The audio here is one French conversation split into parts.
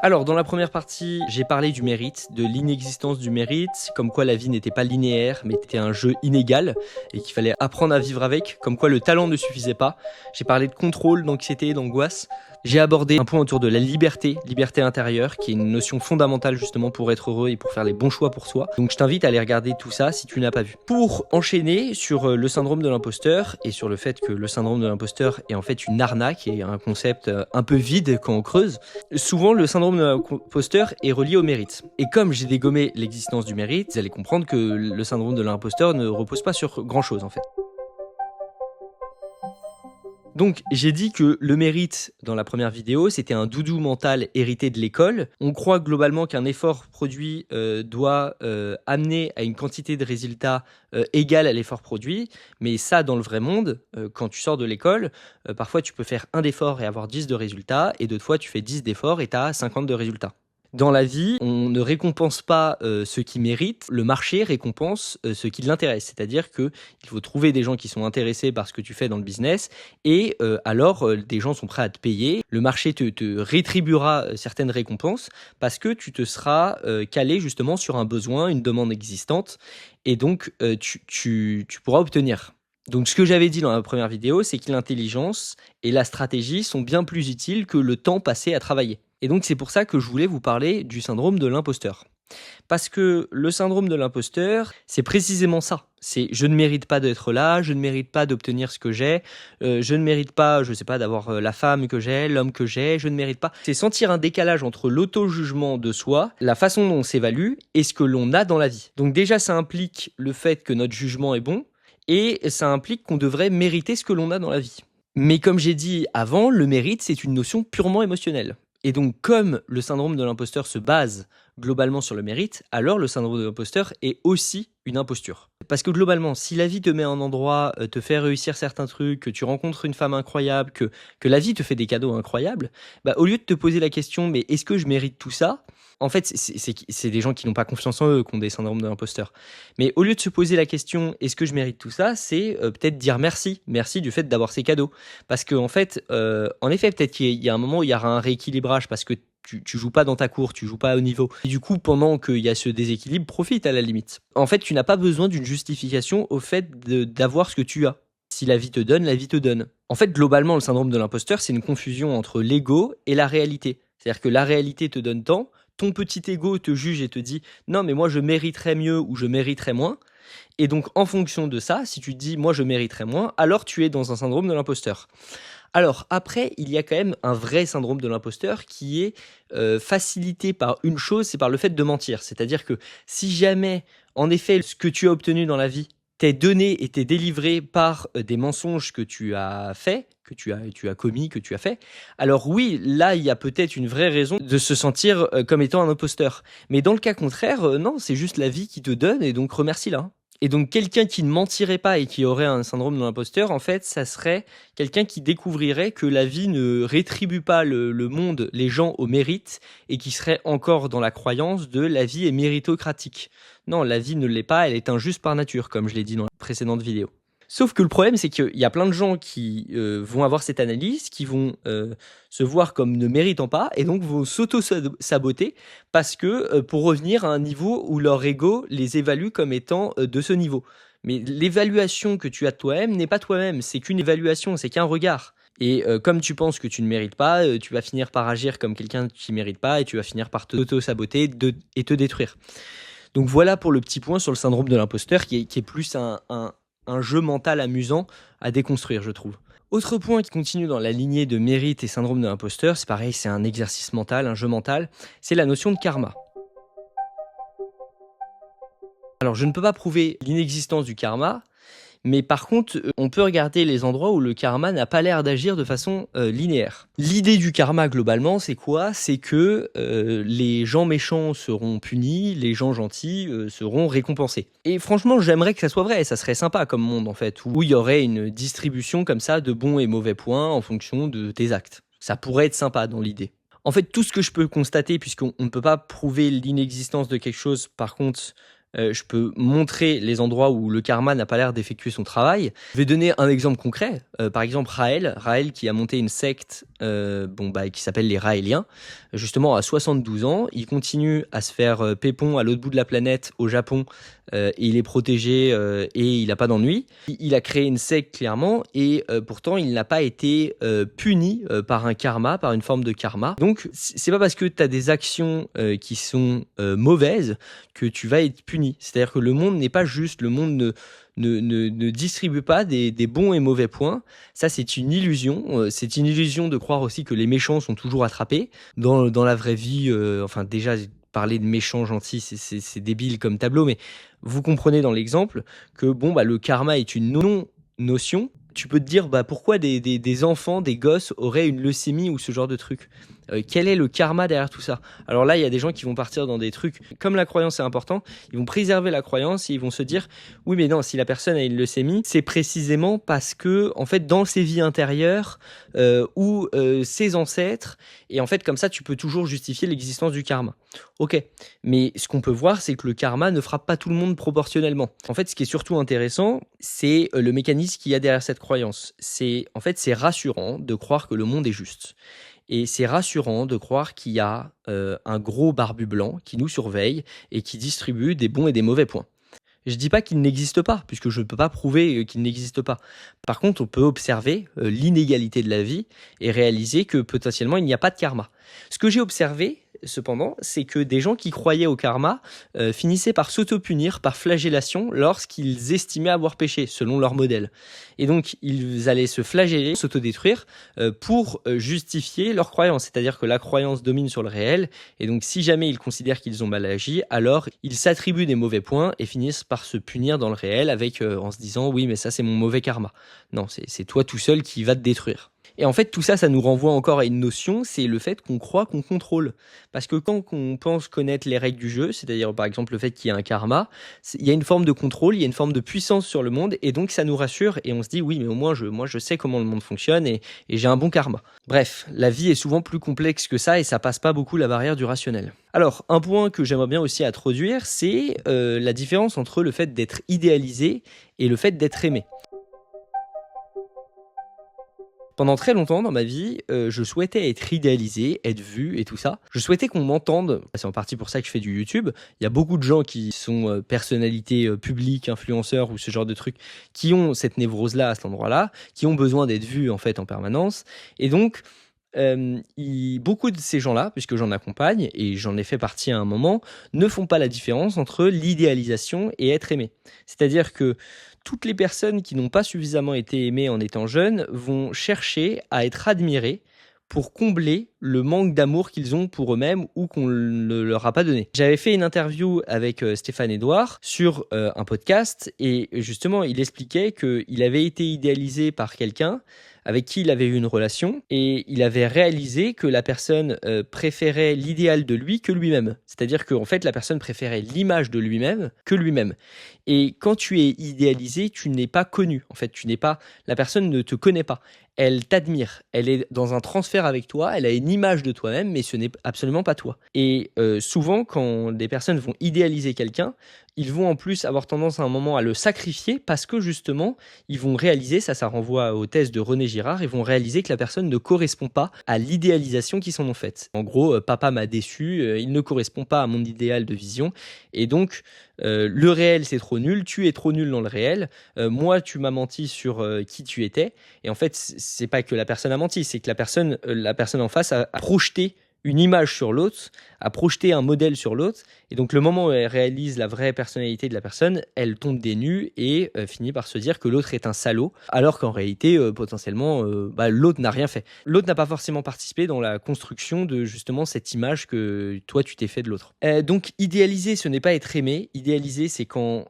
Alors, dans la première partie, j'ai parlé du mérite, de l'inexistence du mérite, comme quoi la vie n'était pas linéaire, mais était un jeu inégal, et qu'il fallait apprendre à vivre avec, comme quoi le talent ne suffisait pas. J'ai parlé de contrôle, d'anxiété, d'angoisse. J'ai abordé un point autour de la liberté, liberté intérieure, qui est une notion fondamentale justement pour être heureux et pour faire les bons choix pour soi. Donc je t'invite à aller regarder tout ça si tu n'as pas vu. Pour enchaîner sur le syndrome de l'imposteur et sur le fait que le syndrome de l'imposteur est en fait une arnaque et un concept un peu vide quand on creuse, souvent le syndrome de l'imposteur est relié au mérite. Et comme j'ai dégommé l'existence du mérite, vous allez comprendre que le syndrome de l'imposteur ne repose pas sur grand chose en fait. Donc j'ai dit que le mérite dans la première vidéo c'était un doudou mental hérité de l'école. On croit globalement qu'un effort produit doit amener à une quantité de résultats égale à l'effort produit, mais ça dans le vrai monde, quand tu sors de l'école, parfois tu peux faire un d'effort et avoir 10 de résultats, et d'autres fois tu fais 10 d'efforts et tu as 50 de résultats. Dans la vie, on ne récompense pas ceux qui méritent, le marché récompense ceux qui l'intéressent. C'est-à-dire qu'il faut trouver des gens qui sont intéressés par ce que tu fais dans le business et alors des gens sont prêts à te payer. Le marché te rétribuera certaines récompenses parce que tu te seras calé justement sur un besoin, une demande existante et donc tu pourras obtenir. Donc ce que j'avais dit dans la première vidéo, c'est que l'intelligence et la stratégie sont bien plus utiles que le temps passé à travailler. Et donc c'est pour ça que je voulais vous parler du syndrome de l'imposteur. Parce que le syndrome de l'imposteur, c'est précisément ça. C'est je ne mérite pas d'être là, je ne mérite pas d'obtenir ce que j'ai, je ne mérite pas, je sais pas, d'avoir la femme que j'ai, l'homme que j'ai, je ne mérite pas. C'est sentir un décalage entre l'auto-jugement de soi, la façon dont on s'évalue et ce que l'on a dans la vie. Donc déjà ça implique le fait que notre jugement est bon et ça implique qu'on devrait mériter ce que l'on a dans la vie. Mais comme j'ai dit avant, le mérite c'est une notion purement émotionnelle. Et donc, comme le syndrome de l'imposteur se base globalement sur le mérite, alors le syndrome de l'imposteur est aussi une imposture. Parce que globalement, si la vie te met à un endroit, te fait réussir certains trucs, que tu rencontres une femme incroyable, que la vie te fait des cadeaux incroyables, bah, au lieu de te poser la question, mais est-ce que je mérite tout ça? En fait, c'est des gens qui n'ont pas confiance en eux, qui ont des syndromes de l'imposteur. Mais au lieu de se poser la question, est-ce que je mérite tout ça? C'est peut-être dire merci. Merci du fait d'avoir ces cadeaux. Parce qu'en fait, en effet, peut-être qu'il y a un moment où il y aura un rééquilibrage parce que tu joues pas dans ta cour, tu joues pas au niveau. Et du coup, pendant qu'il y a ce déséquilibre, profite à la limite. En fait, tu n'as pas besoin d'une justification au fait d'avoir ce que tu as. Si la vie te donne, la vie te donne. En fait, globalement, le syndrome de l'imposteur, c'est une confusion entre l'ego et la réalité. C'est-à-dire que la réalité te donne tant, ton petit ego te juge et te dit « Non, mais moi, je mériterais mieux ou je mériterais moins ». Et donc, en fonction de ça, si tu te dis « Moi, je mériterais moins », alors tu es dans un syndrome de l'imposteur. Alors après, il y a quand même un vrai syndrome de l'imposteur qui est facilité par une chose, c'est par le fait de mentir. C'est-à-dire que si jamais, en effet, ce que tu as obtenu dans la vie t'est donné et t'est délivré par des mensonges que tu as fait, que tu as commis, que tu as fait, alors oui, là, il y a peut-être une vraie raison de se sentir comme étant un imposteur. Mais dans le cas contraire, non, c'est juste la vie qui te donne et donc remercie-la. Et donc quelqu'un qui ne mentirait pas et qui aurait un syndrome de l'imposteur, en fait, ça serait quelqu'un qui découvrirait que la vie ne rétribue pas le monde, les gens au mérite, et qui serait encore dans la croyance de la vie est méritocratique. Non, la vie ne l'est pas, elle est injuste par nature, comme je l'ai dit dans la précédente vidéo. Sauf que le problème, c'est qu'il y a plein de gens qui vont avoir cette analyse, qui vont se voir comme ne méritant pas, et donc vont s'auto-saboter, parce que pour revenir à un niveau où leur ego les évalue comme étant de ce niveau. Mais l'évaluation que tu as de toi-même n'est pas toi-même, c'est qu'une évaluation, c'est qu'un regard. Et comme tu penses que tu ne mérites pas, tu vas finir par agir comme quelqu'un qui ne mérite pas, et tu vas finir par t'auto-saboter et te détruire. Donc voilà pour le petit point sur le syndrome de l'imposteur, qui est plus un jeu mental amusant à déconstruire, je trouve. Autre point qui continue dans la lignée de mérite et syndrome de l'imposteur, c'est pareil, c'est un exercice mental, un jeu mental, c'est la notion de karma. Alors je ne peux pas prouver l'inexistence du karma, mais par contre, on peut regarder les endroits où le karma n'a pas l'air d'agir de façon linéaire. L'idée du karma, globalement, c'est quoi? C'est que les gens méchants seront punis, les gens gentils seront récompensés. Et franchement, j'aimerais que ça soit vrai, ça serait sympa comme monde, en fait, où il y aurait une distribution comme ça de bons et mauvais points en fonction de tes actes. Ça pourrait être sympa dans l'idée. En fait, tout ce que je peux constater, puisqu'on ne peut pas prouver l'inexistence de quelque chose, par contre, je peux montrer les endroits où le karma n'a pas l'air d'effectuer son travail. Je vais donner un exemple concret. Par exemple, Raël qui a monté une secte qui s'appelle les Raéliens. Justement, à 72 ans, il continue à se faire pépon à l'autre bout de la planète, au Japon, et il est protégé et il n'a pas d'ennui. Il a créé une secte clairement et pourtant il n'a pas été puni par un karma, par une forme de karma. Donc c'est pas parce que tu as des actions qui sont mauvaises que tu vas être puni. C'est-à-dire que le monde n'est pas juste, le monde ne distribue pas des bons et mauvais points. Ça, c'est une illusion. C'est une illusion de croire aussi que les méchants sont toujours attrapés. Dans la vraie vie, déjà, parler de méchants gentils, c'est débile comme tableau, mais vous comprenez dans l'exemple que le karma est une non-notion. Tu peux te dire pourquoi des enfants, des gosses auraient une leucémie ou ce genre de truc. Quel est le karma derrière tout ça? Alors là, il y a des gens qui vont partir dans des trucs, comme la croyance est important, ils vont préserver la croyance et ils vont se dire, oui mais non, si la personne a une leucémie, c'est précisément parce que, en fait, dans ses vies intérieures, ou ses ancêtres, et en fait, comme ça, tu peux toujours justifier l'existence du karma. Ok, mais ce qu'on peut voir, c'est que le karma ne frappe pas tout le monde proportionnellement. En fait, ce qui est surtout intéressant, c'est le mécanisme qu'il y a derrière cette croyance. C'est rassurant de croire que le monde est juste. Et c'est rassurant de croire qu'il y a un gros barbu blanc qui nous surveille et qui distribue des bons et des mauvais points. Je dis pas qu'il n'existe pas, puisque je ne peux pas prouver qu'il n'existe pas. Par contre, on peut observer l'inégalité de la vie et réaliser que potentiellement il n'y a pas de karma. Ce que j'ai observé, cependant, c'est que des gens qui croyaient au karma finissaient par s'auto-punir par flagellation lorsqu'ils estimaient avoir péché, selon leur modèle. Et donc, ils allaient se flageller, s'autodétruire pour justifier leur croyance. C'est-à-dire que la croyance domine sur le réel, et donc si jamais ils considèrent qu'ils ont mal agi, alors ils s'attribuent des mauvais points et finissent par se punir dans le réel en se disant « oui, mais ça c'est mon mauvais karma ». Non, c'est toi tout seul qui va te détruire. Et en fait, tout ça, ça nous renvoie encore à une notion, c'est le fait qu'on croit qu'on contrôle. Parce que quand on pense connaître les règles du jeu, c'est-à-dire par exemple le fait qu'il y a un karma, il y a une forme de contrôle, il y a une forme de puissance sur le monde, et donc ça nous rassure, et on se dit oui, mais au moins moi je sais comment le monde fonctionne, et j'ai un bon karma. Bref, la vie est souvent plus complexe que ça, et ça passe pas beaucoup la barrière du rationnel. Alors, un point que j'aimerais bien aussi introduire, c'est la différence entre le fait d'être idéalisé et le fait d'être aimé. Pendant très longtemps dans ma vie, je souhaitais être idéalisé, être vu et tout ça. Je souhaitais qu'on m'entende. C'est en partie pour ça que je fais du YouTube. Il y a beaucoup de gens qui sont personnalités publiques, influenceurs ou ce genre de trucs, qui ont cette névrose-là à cet endroit-là, qui ont besoin d'être vus en fait en permanence. Et donc, beaucoup de ces gens-là, puisque j'en accompagne et j'en ai fait partie à un moment, ne font pas la différence entre l'idéalisation et être aimé. C'est-à-dire que toutes les personnes qui n'ont pas suffisamment été aimées en étant jeunes vont chercher à être admirées pour combler le manque d'amour qu'ils ont pour eux-mêmes ou qu'on ne leur a pas donné. J'avais fait une interview avec Stéphane Edouard sur un podcast et justement il expliquait qu'il avait été idéalisé par quelqu'un avec qui il avait eu une relation et il avait réalisé que la personne préférait l'idéal de lui que lui-même. C'est-à-dire qu'en fait la personne préférait l'image de lui-même que lui-même. Et quand tu es idéalisé, tu n'es pas connu. En fait, la personne ne te connaît pas. Elle t'admire. Elle est dans un transfert avec toi. Elle a une image de toi-même, mais ce n'est absolument pas toi. Et souvent, quand des personnes vont idéaliser quelqu'un, ils vont en plus avoir tendance à un moment à le sacrifier parce que justement, ils vont réaliser, ça renvoie aux thèses de René Girard, ils vont réaliser que la personne ne correspond pas à l'idéalisation qu'ils s'en ont faite. En gros, papa m'a déçu, il ne correspond pas à mon idéal de vision. Et donc, le réel c'est trop nul, tu es trop nul dans le réel, moi tu m'as menti sur qui tu étais, et en fait c'est pas que la personne a menti, c'est que la personne en face a projeté une image sur l'autre, a projeté un modèle sur l'autre, et donc le moment où elle réalise la vraie personnalité de la personne, elle tombe des nues et finit par se dire que l'autre est un salaud, alors qu'en réalité, potentiellement, l'autre n'a rien fait. L'autre n'a pas forcément participé dans la construction de justement cette image que toi tu t'es fait de l'autre. Donc idéaliser, ce n'est pas être aimé, idéaliser c'est quand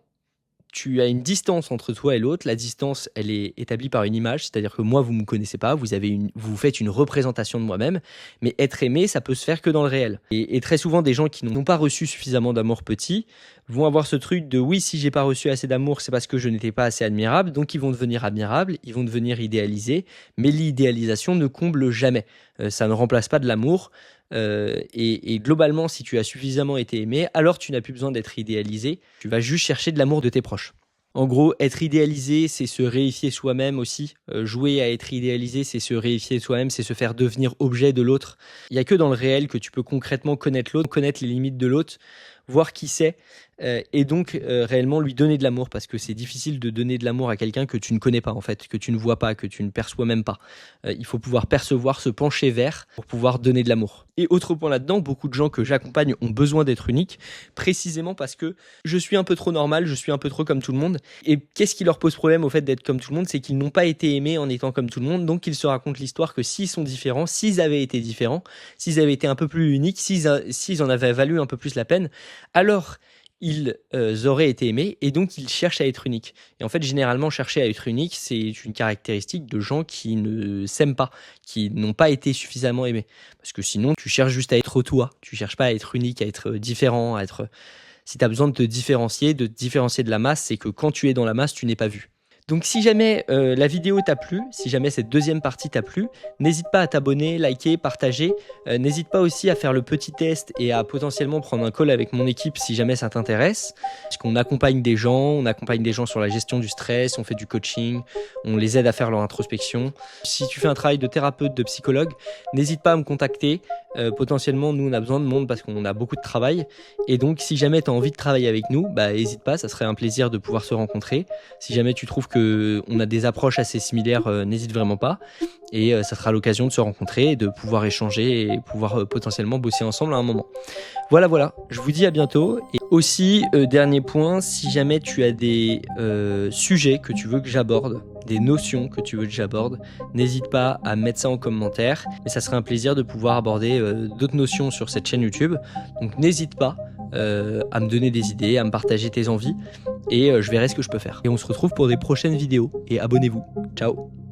tu as une distance entre toi et l'autre. La distance, elle est établie par une image, c'est-à-dire que moi, vous me connaissez pas, vous faites une représentation de moi-même, mais être aimé, ça peut se faire que dans le réel. Et très souvent, des gens qui n'ont pas reçu suffisamment d'amour petit vont avoir ce truc de oui, si j'ai pas reçu assez d'amour, c'est parce que je n'étais pas assez admirable, donc ils vont devenir admirables, ils vont devenir idéalisés, mais l'idéalisation ne comble jamais. Ça ne remplace pas de l'amour. Et globalement, si tu as suffisamment été aimé, alors tu n'as plus besoin d'être idéalisé. Tu vas juste chercher de l'amour de tes proches. En gros, être idéalisé, c'est se réifier soi-même aussi. Jouer à être idéalisé, c'est se réifier soi-même, c'est se faire devenir objet de l'autre. Il n'y a que dans le réel que tu peux concrètement connaître l'autre, connaître les limites de l'autre, voir qui c'est, et donc réellement lui donner de l'amour, parce que c'est difficile de donner de l'amour à quelqu'un que tu ne connais pas en fait, que tu ne vois pas, que tu ne perçois même pas. Il faut pouvoir percevoir, se pencher vers pour pouvoir donner de l'amour. Et autre point là-dedans, beaucoup de gens que j'accompagne ont besoin d'être uniques, précisément parce que je suis un peu trop normal, je suis un peu trop comme tout le monde. Et qu'est-ce qui leur pose problème au fait d'être comme tout le monde? C'est qu'ils n'ont pas été aimés en étant comme tout le monde, donc ils se racontent l'histoire que s'ils sont différents, s'ils avaient été différents, s'ils avaient été un peu plus uniques, s'ils en avaient valu un peu plus la peine, alors ils auraient été aimés, et donc ils cherchent à être uniques. Et en fait, généralement, chercher à être unique, c'est une caractéristique de gens qui ne s'aiment pas, qui n'ont pas été suffisamment aimés. Parce que sinon, tu cherches juste à être toi, tu cherches pas à être unique, à être différent, à être... Si tu as besoin de te différencier de la masse, c'est que quand tu es dans la masse, tu n'es pas vu. Donc si jamais la vidéo t'a plu, si jamais cette deuxième partie t'a plu, n'hésite pas à t'abonner, liker, partager. N'hésite pas aussi à faire le petit test et à potentiellement prendre un call avec mon équipe si jamais ça t'intéresse. Parce qu'on accompagne des gens, sur la gestion du stress, on fait du coaching, on les aide à faire leur introspection. Si tu fais un travail de thérapeute, de psychologue, n'hésite pas à me contacter. Potentiellement, nous, on a besoin de monde parce qu'on a beaucoup de travail. Et donc, si jamais tu as envie de travailler avec nous, n'hésite pas, ça serait un plaisir de pouvoir se rencontrer. Si jamais tu trouves qu'on a des approches assez similaires, n'hésite vraiment pas. Et ça sera l'occasion de se rencontrer, de pouvoir échanger et pouvoir potentiellement bosser ensemble à un moment. Voilà, je vous dis à bientôt. Et aussi, dernier point, si jamais tu as des sujets que tu veux que j'aborde, des notions que tu veux que j'aborde, n'hésite pas à mettre ça en commentaire. Et ça serait un plaisir de pouvoir aborder d'autres notions sur cette chaîne YouTube. Donc n'hésite pas à me donner des idées, à me partager tes envies. Et je verrai ce que je peux faire. Et on se retrouve pour des prochaines vidéos. Et abonnez-vous. Ciao!